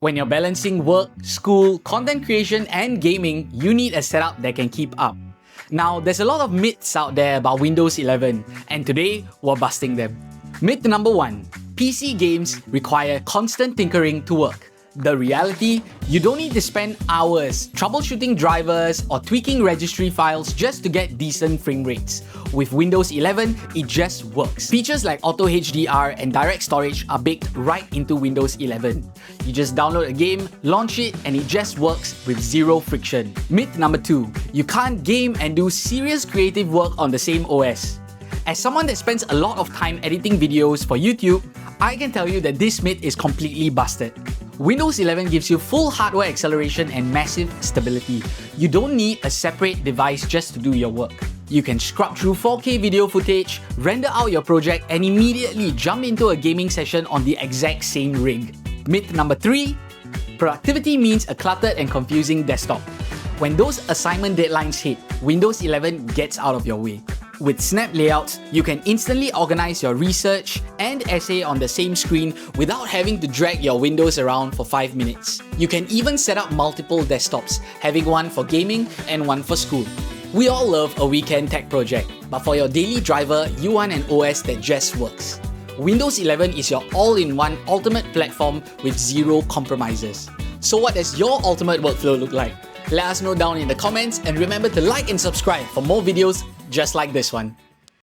When you're balancing work, school, content creation, and gaming, you need a setup that can keep up. Now, there's a lot of myths out there about Windows 11, and today, we're busting them. Myth number 1. PC games require constant tinkering to work. The reality, you don't need to spend hours troubleshooting drivers or tweaking registry files just to get decent frame rates. With Windows 11, it just works. Features like Auto HDR and direct storage are baked right into Windows 11. You just download a game, launch it, and it just works with zero friction. Myth number 2. You can't game and do serious creative work on the same OS. As someone that spends a lot of time editing videos for YouTube, I can tell you that this myth is completely busted. Windows 11 gives you full hardware acceleration and massive stability. You don't need a separate device just to do your work. You can scrub through 4K video footage, render out your project, and immediately jump into a gaming session on the exact same rig. Myth number 3. Productivity means a cluttered and confusing desktop. When those assignment deadlines hit, Windows 11 gets out of your way. With snap layouts, you can instantly organize your research and essay on the same screen without having to drag your windows around for 5 minutes. You can even set up multiple desktops, having one for gaming and one for school. We all love a weekend tech project, but for your daily driver, you want an OS that just works. Windows 11 is your all-in-one ultimate platform with zero compromises. So what does your ultimate workflow look like? Let us know down in the comments, and remember to like and subscribe for more videos just like this one.